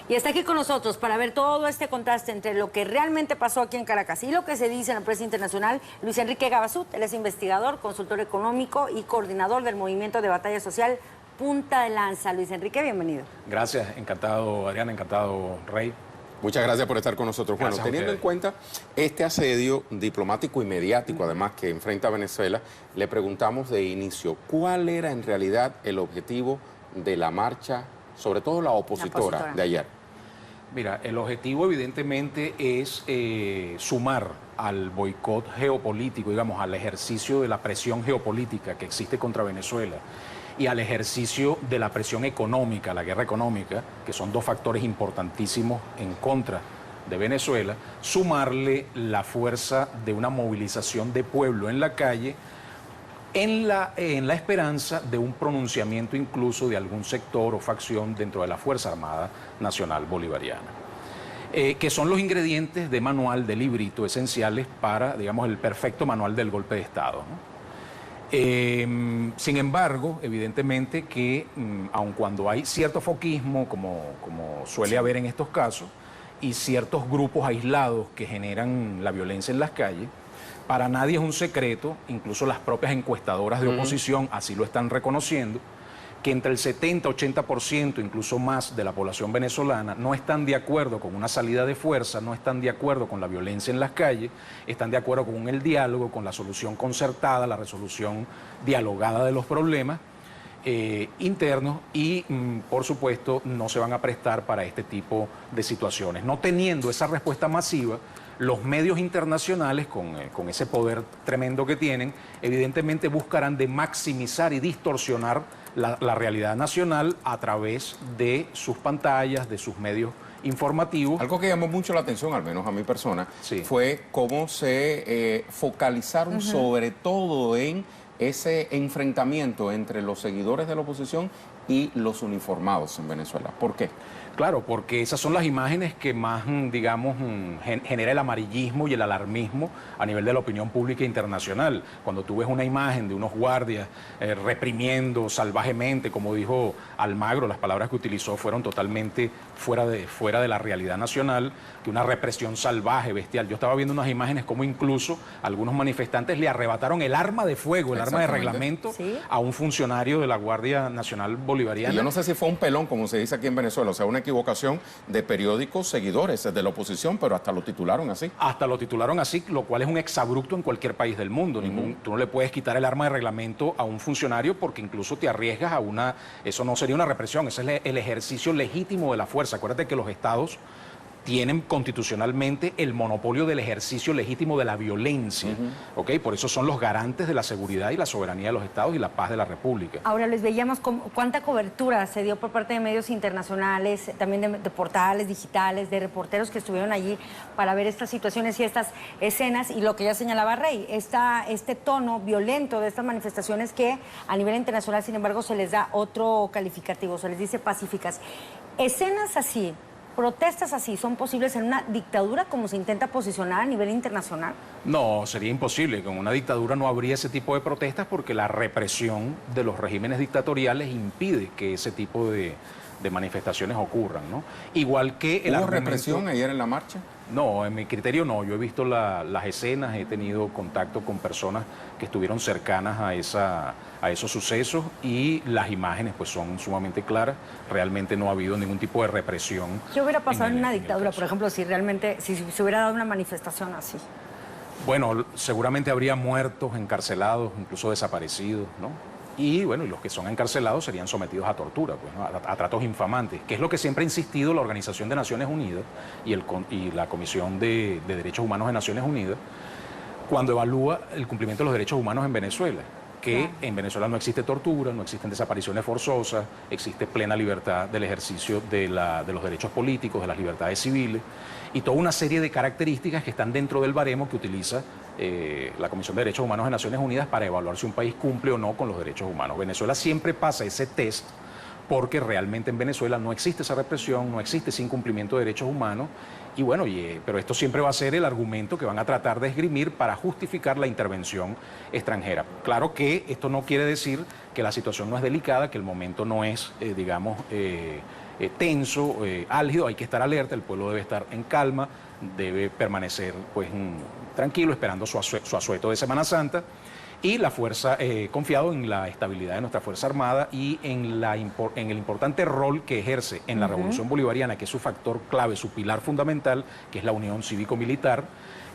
Y está aquí con nosotros para ver todo este contraste entre lo que realmente pasó aquí en Caracas y lo que se dice en la prensa internacional. Luis Enrique Gabazut, él es investigador, consultor económico y coordinador del movimiento de batalla social Punta de Lanza. Luis Enrique, bienvenido. Gracias, encantado Adriana, encantado Rey. Muchas gracias por estar con nosotros. Gracias bueno, teniendo en cuenta este asedio diplomático y mediático, además, que enfrenta Venezuela, le preguntamos de inicio, ¿cuál era en realidad el objetivo de la marcha, sobre todo la opositora de ayer? Mira, el objetivo evidentemente es sumar al boicot geopolítico, digamos, al ejercicio de la presión geopolítica que existe contra Venezuela y al ejercicio de la presión económica, la guerra económica, que son dos factores importantísimos en contra de Venezuela, sumarle la fuerza de una movilización de pueblo en la calle en la esperanza de un pronunciamiento incluso de algún sector o facción dentro de la Fuerza Armada Nacional Bolivariana. Que son los ingredientes de manual, de librito, esenciales para, digamos, el perfecto manual del golpe de Estado, ¿no? Sin embargo, evidentemente que aun cuando hay cierto foquismo, como suele haber en estos casos, y ciertos grupos aislados que generan la violencia en las calles, para nadie es un secreto, incluso las propias encuestadoras de oposición así lo están reconociendo, que entre el 70-80%, incluso más, de la población venezolana no están de acuerdo con una salida de fuerza, no están de acuerdo con la violencia en las calles, están de acuerdo con el diálogo, con la solución concertada, la resolución dialogada de los problemas internos y, por supuesto, no se van a prestar para este tipo de situaciones. No teniendo esa respuesta masiva, los medios internacionales, con ese poder tremendo que tienen, evidentemente buscarán de maximizar y distorsionar la realidad nacional a través de sus pantallas, de sus medios informativos. Algo que llamó mucho la atención, al menos a mi persona, sí, fue cómo se focalizaron sobre todo en ese enfrentamiento entre los seguidores de la oposición y los uniformados en Venezuela. ¿Por qué? Claro, porque esas son las imágenes que más, digamos, genera el amarillismo y el alarmismo a nivel de la opinión pública internacional. Cuando tú ves una imagen de unos guardias reprimiendo salvajemente, como dijo Almagro, las palabras que utilizó fueron totalmente fuera de la realidad nacional, que una represión salvaje, bestial. Yo estaba viendo unas imágenes como incluso algunos manifestantes le arrebataron el arma de fuego, el arma de reglamento, ¿sí?, a un funcionario de la Guardia Nacional Bolivariana. Y yo no sé si fue un pelón, como se dice aquí en Venezuela, o sea, una equivocación de periódicos seguidores de la oposición, pero hasta lo titularon así. Hasta lo titularon así, lo cual es un exabrupto en cualquier país del mundo. Tú no le puedes quitar el arma de reglamento a un funcionario porque incluso te arriesgas a una... Eso no sería una represión, ese es el ejercicio legítimo de la fuerza. Acuérdate que los estados tienen constitucionalmente el monopolio del ejercicio legítimo de la violencia, ¿ok? Por eso son los garantes de la seguridad y la soberanía de los estados y la paz de la República. Ahora les veíamos cuánta cobertura se dio por parte de medios internacionales, también de portales digitales, de reporteros que estuvieron allí para ver estas situaciones y estas escenas, y lo que ya señalaba Rey, este tono violento de estas manifestaciones que a nivel internacional, sin embargo, se les da otro calificativo, se les dice pacíficas. Escenas así, ¿protestas así son posibles en una dictadura como se intenta posicionar a nivel internacional? No, sería imposible. Con una dictadura no habría ese tipo de protestas porque la represión de los regímenes dictatoriales impide que ese tipo de manifestaciones ocurran, ¿no? Igual que el ¿Hubo represión ayer en la marcha? No, en mi criterio no. Yo he visto las escenas, he tenido contacto con personas que estuvieron cercanas a esos sucesos y las imágenes pues son sumamente claras. Realmente no ha habido ningún tipo de represión. ¿Qué hubiera pasado en una dictadura, por ejemplo, si realmente se hubiera dado una manifestación así? Bueno, seguramente habría muertos, encarcelados, incluso desaparecidos, ¿no? Y bueno, los que son encarcelados serían sometidos a tortura, pues, ¿no? a tratos infamantes, que es lo que siempre ha insistido la Organización de Naciones Unidas y la Comisión de Derechos Humanos de Naciones Unidas cuando evalúa el cumplimiento de los derechos humanos en Venezuela, que en Venezuela no existe tortura, no existen desapariciones forzosas, existe plena libertad del ejercicio de los derechos políticos, de las libertades civiles, y toda una serie de características que están dentro del baremo que utiliza la Comisión de Derechos Humanos de Naciones Unidas para evaluar si un país cumple o no con los derechos humanos. Venezuela siempre pasa ese test porque realmente en Venezuela no existe esa represión, no existe ese incumplimiento de derechos humanos, y bueno, pero esto siempre va a ser el argumento que van a tratar de esgrimir para justificar la intervención extranjera. Claro que esto no quiere decir que la situación no es delicada, que el momento no es, digamos, tenso, álgido, hay que estar alerta, el pueblo debe estar en calma, debe permanecer pues tranquilo, esperando su asueto de Semana Santa, y la fuerza, confiado en la estabilidad de nuestra Fuerza Armada y en el importante rol que ejerce en la Revolución Bolivariana, que es su factor clave, su pilar fundamental, que es la unión cívico-militar,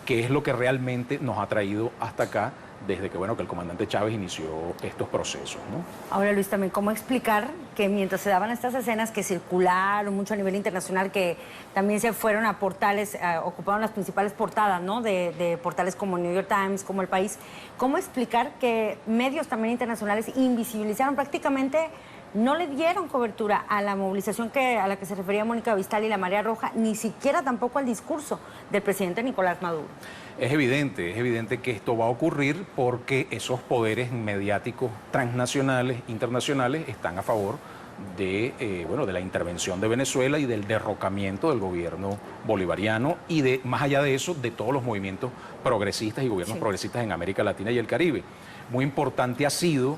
que es lo que realmente nos ha traído hasta acá desde que, bueno, que el comandante Chávez inició estos procesos, ¿no? Ahora, Luis, también, ¿cómo explicar que mientras se daban estas escenas que circularon mucho a nivel internacional, que también se fueron a portales, ocuparon las principales portadas, ¿no?, de portales como New York Times, como El País, ¿cómo explicar que medios también internacionales invisibilizaron prácticamente, no le dieron cobertura a la movilización a la que se refería Mónica Avistal y la Marea Roja, ni siquiera tampoco al discurso del presidente Nicolás Maduro? Es evidente que esto va a ocurrir porque esos poderes mediáticos transnacionales, internacionales, están a favor de, bueno, de la intervención de Venezuela y del derrocamiento del gobierno bolivariano y, más allá de eso, de todos los movimientos progresistas y gobiernos progresistas en América Latina y el Caribe. Muy importante ha sido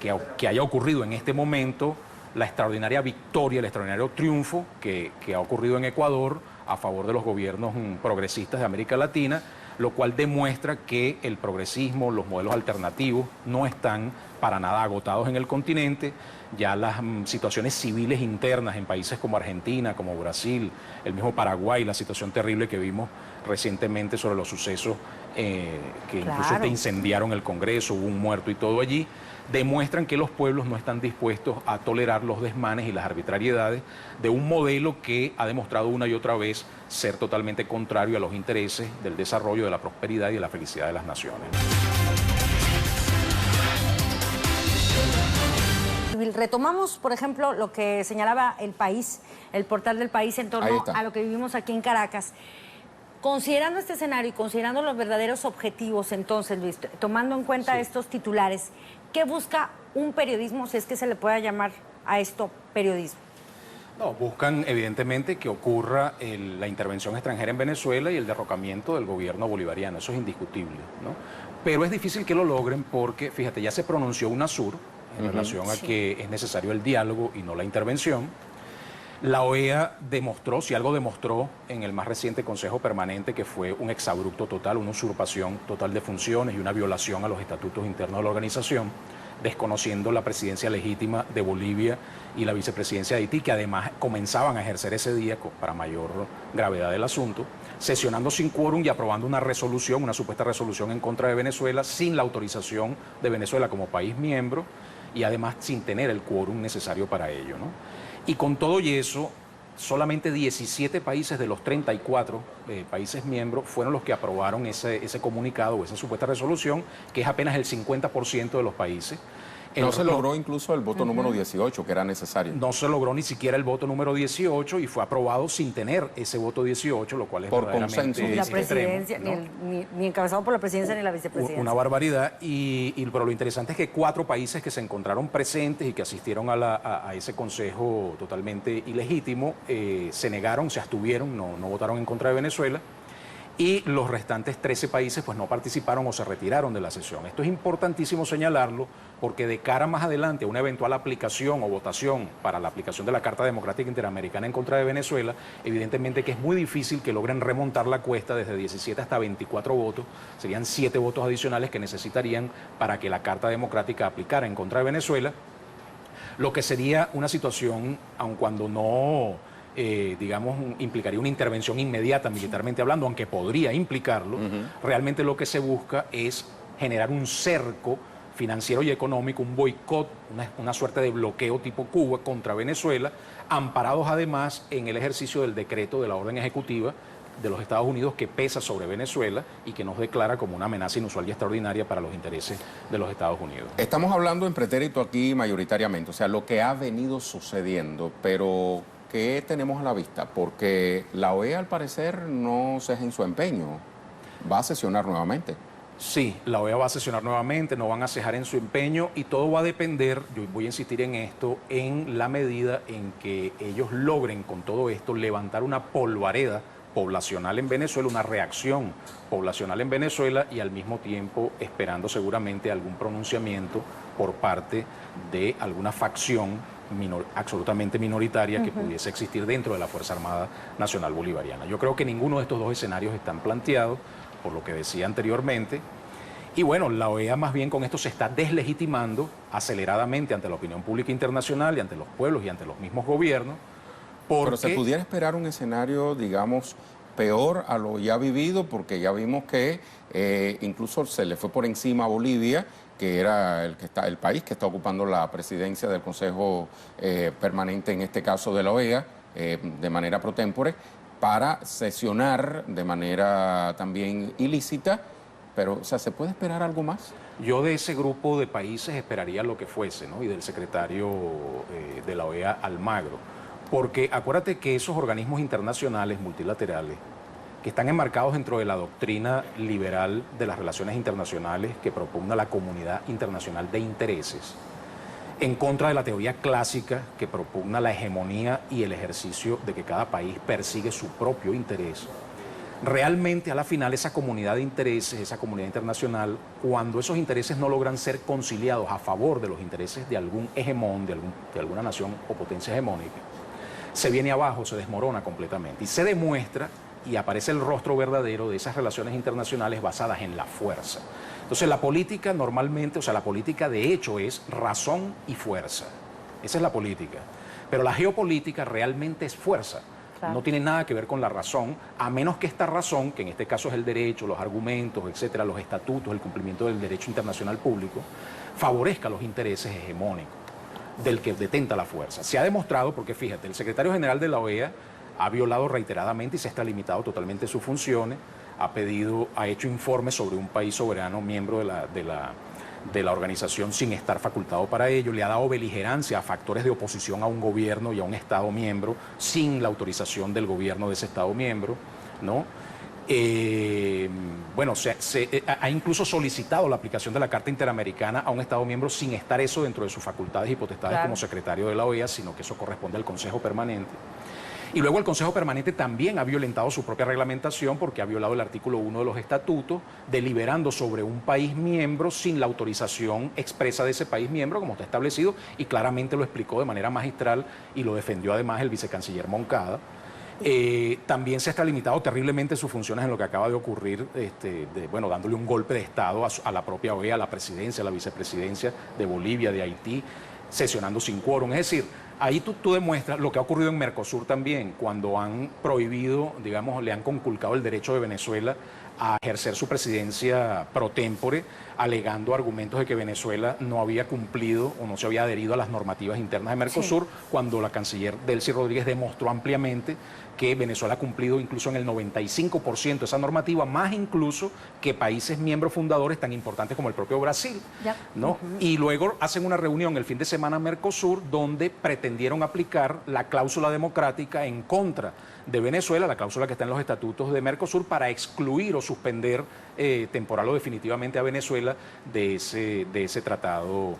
que haya ocurrido en este momento la extraordinaria victoria, el extraordinario triunfo que ha ocurrido en Ecuador a favor de los gobiernos progresistas de América Latina, lo cual demuestra que el progresismo, los modelos alternativos no están para nada agotados en el continente. Ya las situaciones civiles internas en países como Argentina, como Brasil, el mismo Paraguay, la situación terrible que vimos recientemente sobre los sucesos que incluso te incendiaron el Congreso, hubo un muerto y todo allí, demuestran que los pueblos no están dispuestos a tolerar los desmanes y las arbitrariedades de un modelo que ha demostrado una y otra vez ser totalmente contrario a los intereses del desarrollo, de la prosperidad y de la felicidad de las naciones. Retomamos, por ejemplo, lo que señalaba El País, el portal del País, en torno a lo que vivimos aquí en Caracas. Considerando este escenario y considerando los verdaderos objetivos, entonces, Luis, tomando en cuenta estos titulares, ¿qué busca un periodismo, si es que se le pueda llamar a esto periodismo? No, buscan evidentemente que ocurra la intervención extranjera en Venezuela y el derrocamiento del gobierno bolivariano, eso es indiscutible, ¿no? Pero es difícil que lo logren porque, fíjate, ya se pronunció UNASUR en relación a que es necesario el diálogo y no la intervención. La OEA demostró, si algo demostró en el más reciente Consejo Permanente, que fue un exabrupto total, una usurpación total de funciones y una violación a los estatutos internos de la organización, desconociendo la presidencia legítima de Bolivia y la vicepresidencia de Haití, que además comenzaban a ejercer ese día para mayor gravedad del asunto, sesionando sin quórum y aprobando una resolución, una supuesta resolución en contra de Venezuela, sin la autorización de Venezuela como país miembro y además sin tener el quórum necesario para ello, ¿no? Y con todo y eso, solamente 17 países de los 34 países miembros fueron los que aprobaron ese comunicado o esa supuesta resolución, que es apenas el 50% de los países. No se logró incluso el voto número 18, que era necesario. No se logró ni siquiera el voto número 18 y fue aprobado sin tener ese voto 18, lo cual es por verdaderamente consenso. Ni la presidencia, extremo, ¿no? ni encabezado por la presidencia ni la vicepresidencia. Una barbaridad, pero lo interesante es que 4 países que se encontraron presentes y que asistieron a ese consejo totalmente ilegítimo, se negaron, se abstuvieron, no votaron en contra de Venezuela. Y los restantes 13 países pues no participaron o se retiraron de la sesión. Esto es importantísimo señalarlo porque de cara más adelante a una eventual aplicación o votación para la aplicación de la Carta Democrática Interamericana en contra de Venezuela, evidentemente que es muy difícil que logren remontar la cuesta desde 17 hasta 24 votos. Serían 7 votos adicionales que necesitarían para que la Carta Democrática aplicara en contra de Venezuela, lo que sería una situación, aun cuando no... digamos, implicaría una intervención inmediata militarmente hablando, aunque podría implicarlo, realmente lo que se busca es generar un cerco financiero y económico, un boicot, una suerte de bloqueo tipo Cuba contra Venezuela, amparados además en el ejercicio del decreto de la orden ejecutiva de los Estados Unidos que pesa sobre Venezuela y que nos declara como una amenaza inusual y extraordinaria para los intereses de los Estados Unidos. Estamos hablando en pretérito aquí mayoritariamente, o sea, lo que ha venido sucediendo, pero ¿qué tenemos a la vista? Porque la OEA al parecer no ceja en su empeño, va a sesionar nuevamente. Sí, la OEA va a sesionar nuevamente, no van a cejar en su empeño y todo va a depender, yo voy a insistir en esto, en la medida en que ellos logren con todo esto levantar una polvareda poblacional en Venezuela, una reacción poblacional en Venezuela y al mismo tiempo esperando seguramente algún pronunciamiento por parte de alguna facción absolutamente minoritaria que pudiese existir dentro de la Fuerza Armada Nacional Bolivariana. Yo creo que ninguno de estos dos escenarios están planteados, por lo que decía anteriormente. Y bueno, la OEA más bien con esto se está deslegitimando aceleradamente ante la opinión pública internacional y ante los pueblos y ante los mismos gobiernos. Pero se pudiera esperar un escenario, digamos, peor a lo ya vivido, porque ya vimos que incluso se le fue por encima a Bolivia, que era el país que está ocupando la presidencia del Consejo Permanente, en este caso de la OEA, de manera pro tempore, para sesionar de manera también ilícita. Pero, o sea, ¿se puede esperar algo más? Yo de ese grupo de países esperaría lo que fuese, ¿no? Y del secretario de la OEA, Almagro. Porque acuérdate que esos organismos internacionales multilaterales que están enmarcados dentro de la doctrina liberal de las relaciones internacionales que propugna la comunidad internacional de intereses, en contra de la teoría clásica que propugna la hegemonía y el ejercicio de que cada país persigue su propio interés. Realmente a la final esa comunidad de intereses, esa comunidad internacional, cuando esos intereses no logran ser conciliados a favor de los intereses de algún hegemón, de alguna nación o potencia hegemónica, se viene abajo, se desmorona completamente y se demuestra y aparece el rostro verdadero de esas relaciones internacionales basadas en la fuerza. Entonces la política normalmente, o sea, la política de hecho es razón y fuerza. Esa es la política. Pero la geopolítica realmente es fuerza. Claro. No tiene nada que ver con la razón, a menos que esta razón, que en este caso es el derecho, los argumentos, etcétera, los estatutos, el cumplimiento del derecho internacional público, favorezca los intereses hegemónicos del que detenta la fuerza. Se ha demostrado, porque fíjate, el secretario general de la OEA ha violado reiteradamente y se ha extralimitado totalmente sus funciones, ha hecho informes sobre un país soberano miembro de la organización sin estar facultado para ello, le ha dado beligerancia a factores de oposición a un gobierno y a un Estado miembro sin la autorización del gobierno de ese Estado miembro, ¿no? Bueno, ha incluso solicitado la aplicación de la Carta Interamericana a un Estado miembro sin estar eso dentro de sus facultades y potestades como secretario de la OEA, sino que eso corresponde al Consejo Permanente. Y luego el Consejo Permanente también ha violentado su propia reglamentación porque ha violado el artículo 1 de los estatutos, deliberando sobre un país miembro sin la autorización expresa de ese país miembro, como está establecido, y claramente lo explicó de manera magistral y lo defendió además el vicecanciller Moncada. También se ha extralimitado terriblemente sus funciones en lo que acaba de ocurrir, bueno, dándole un golpe de Estado a la propia OEA, a la presidencia, a la vicepresidencia de Bolivia, de Haití, sesionando sin quórum. Es decir, ahí tú demuestras lo que ha ocurrido en Mercosur también, cuando han prohibido, digamos, le han conculcado el derecho de Venezuela a ejercer su presidencia pro tempore, alegando argumentos de que Venezuela no había cumplido o no se había adherido a las normativas internas de Mercosur, cuando la canciller Delcy Rodríguez demostró ampliamente que Venezuela ha cumplido incluso en el 95% de esa normativa, más incluso que países miembros fundadores tan importantes como el propio Brasil, ¿no? Y luego hacen una reunión el fin de semana Mercosur donde pretendieron aplicar la cláusula democrática en contra de Venezuela, la cláusula que está en los estatutos de Mercosur, para excluir o suspender temporal o definitivamente a Venezuela de ese tratado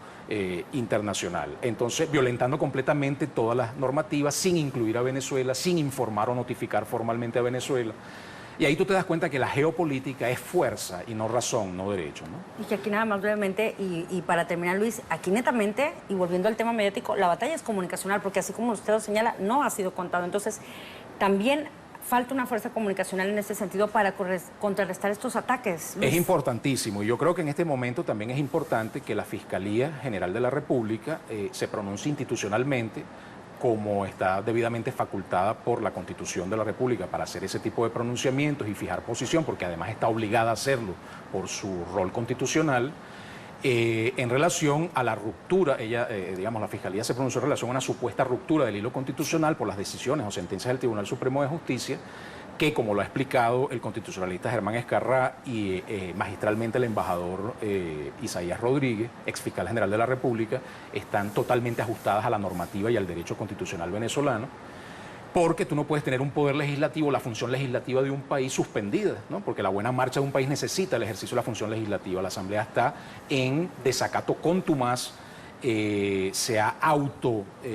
internacional. Entonces, violentando completamente todas las normativas, sin incluir a Venezuela, sin informar o notificar formalmente a Venezuela. Y ahí tú te das cuenta que la geopolítica es fuerza y no razón, no derecho, ¿no? Y que aquí nada más brevemente, y para terminar, Luis, aquí netamente, y volviendo al tema mediático, la batalla es comunicacional, porque así como usted lo señala, no ha sido contado. Entonces, también falta una fuerza comunicacional en este sentido para contrarrestar estos ataques, Luis. Es importantísimo, y yo creo que en este momento también es importante que la Fiscalía General de la República se pronuncie institucionalmente, como está debidamente facultada por la Constitución de la República para hacer ese tipo de pronunciamientos y fijar posición, porque además está obligada a hacerlo por su rol constitucional, en relación a la ruptura. Digamos, la Fiscalía se pronunció en relación a una supuesta ruptura del hilo constitucional por las decisiones o sentencias del Tribunal Supremo de Justicia, que, como lo ha explicado el constitucionalista Germán Escarrá y magistralmente el embajador Isaías Rodríguez, ex fiscal general de la República, están totalmente ajustadas a la normativa y al derecho constitucional venezolano, porque tú no puedes tener un poder legislativo, la función legislativa de un país suspendida, ¿no? Porque la buena marcha de un país necesita el ejercicio de la función legislativa. La Asamblea está en desacato contumaz, se ha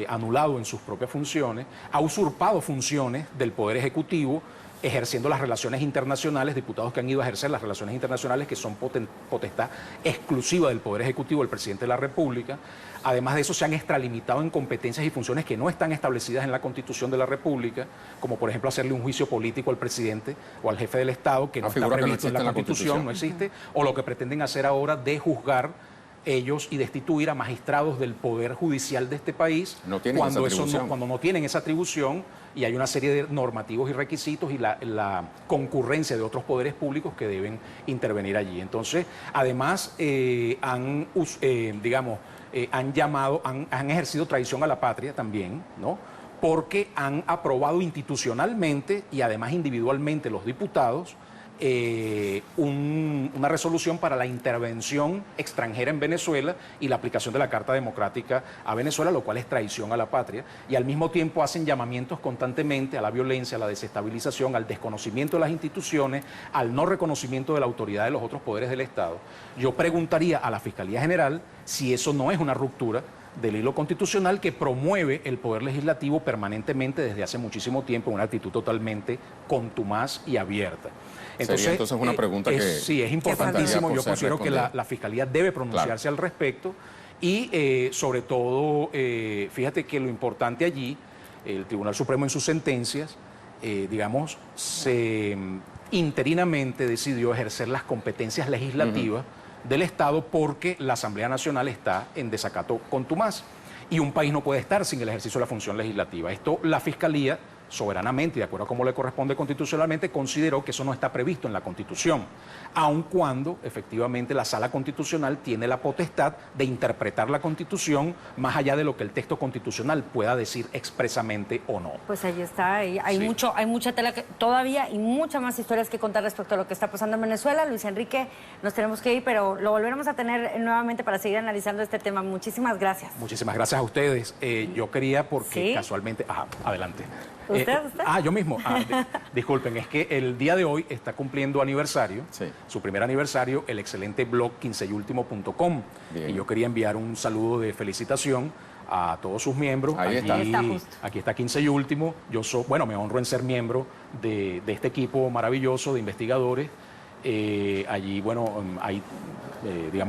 anulado en sus propias funciones, ha usurpado funciones del Poder Ejecutivo, ejerciendo las relaciones internacionales, diputados que han ido a ejercer las relaciones internacionales, que son potestad exclusiva del Poder Ejecutivo del Presidente de la República. Además de eso, se han extralimitado en competencias y funciones que no están establecidas en la Constitución de la República, como por ejemplo hacerle un juicio político al presidente o al jefe del Estado, que no está previsto en la Constitución, no existe, o lo que pretenden hacer ahora de juzgar ellos y destituir a magistrados del Poder Judicial de este país cuando no tienen esa atribución, y hay una serie de normativos y requisitos y la concurrencia de otros poderes públicos que deben intervenir allí. Entonces, además, han ejercido traición a la patria también, ¿no? Porque han aprobado institucionalmente y además individualmente los diputados una resolución para la intervención extranjera en Venezuela y la aplicación de la Carta Democrática a Venezuela, lo cual es traición a la patria, y al mismo tiempo hacen llamamientos constantemente a la violencia, a la desestabilización, al desconocimiento de las instituciones, al no reconocimiento de la autoridad de los otros poderes del Estado. Yo preguntaría a la Fiscalía General si eso no es una ruptura del hilo constitucional que promueve el Poder Legislativo permanentemente desde hace muchísimo tiempo en una actitud totalmente contumaz y abierta. Entonces una pregunta que... Sí, es importantísimo. Yo considero que la Fiscalía debe pronunciarse al respecto y sobre todo, fíjate que lo importante allí, el Tribunal Supremo en sus sentencias, interinamente decidió ejercer las competencias legislativas del Estado porque la Asamblea Nacional está en desacato contumaz y un país no puede estar sin el ejercicio de la función legislativa. Esto la Fiscalía, soberanamente y de acuerdo a cómo le corresponde constitucionalmente, consideró que eso no está previsto en la Constitución, aun cuando efectivamente la Sala Constitucional tiene la potestad de interpretar la Constitución más allá de lo que el texto constitucional pueda decir expresamente o no. Pues ahí está, hay mucha tela todavía y muchas más historias que contar respecto a lo que está pasando en Venezuela. Luis Enrique, nos tenemos que ir, pero lo volveremos a tener nuevamente para seguir analizando este tema. Muchísimas gracias. Muchísimas gracias a ustedes. Yo quería, porque casualmente... adelante. ¿Usted? Yo mismo. Disculpen, es que el día de hoy está cumpliendo aniversario, su primer aniversario, el excelente blog quinceyultimo.com. Y yo quería enviar un saludo de felicitación a todos sus miembros. Aquí está Quince y Último. Me honro en ser miembro de este equipo maravilloso de investigadores. Allí,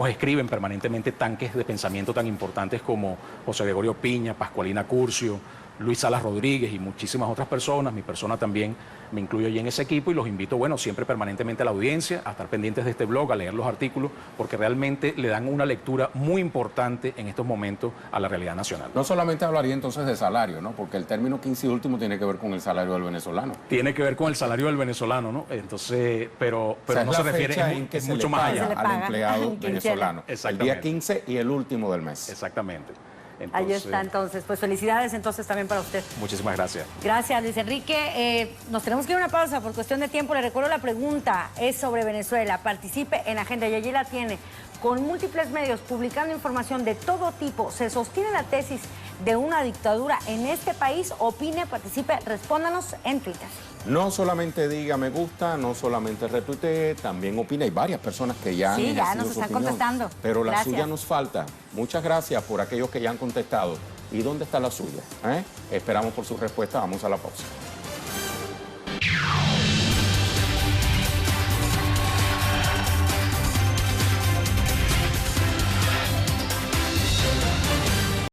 escriben permanentemente tanques de pensamiento tan importantes como José Gregorio Piña, Pascualina Curcio, Luis Salas Rodríguez y muchísimas otras personas. Mi persona también me incluyo allí en ese equipo y los invito, siempre permanentemente a la audiencia, a estar pendientes de este blog, a leer los artículos, porque realmente le dan una lectura muy importante en estos momentos a la realidad nacional. No solamente hablaría entonces de salario, ¿no? Porque el término quince y último tiene que ver con el salario del venezolano. Tiene que ver con el salario del venezolano, ¿no? Entonces, pero no se refiere, es mucho más allá. Al empleado venezolano. El día 15 y el último del mes. Exactamente. Entonces, ahí está, entonces. Pues felicidades entonces también para usted. Muchísimas gracias. Gracias, Luis Enrique. Nos tenemos que ir a una pausa por cuestión de tiempo. Le recuerdo la pregunta, es sobre Venezuela. Participe en Agenda y allí la tiene. Con múltiples medios publicando información de todo tipo, ¿se sostiene la tesis de una dictadura en este país? Opine, participe, respóndanos en Twitter. No solamente diga me gusta, no solamente retuitee, también opina. Hay varias personas que ya ya nos están contestando. Pero la suya nos falta. Muchas gracias por aquellos que ya han contestado. ¿Y dónde está la suya? Esperamos por su respuesta. Vamos a la pausa.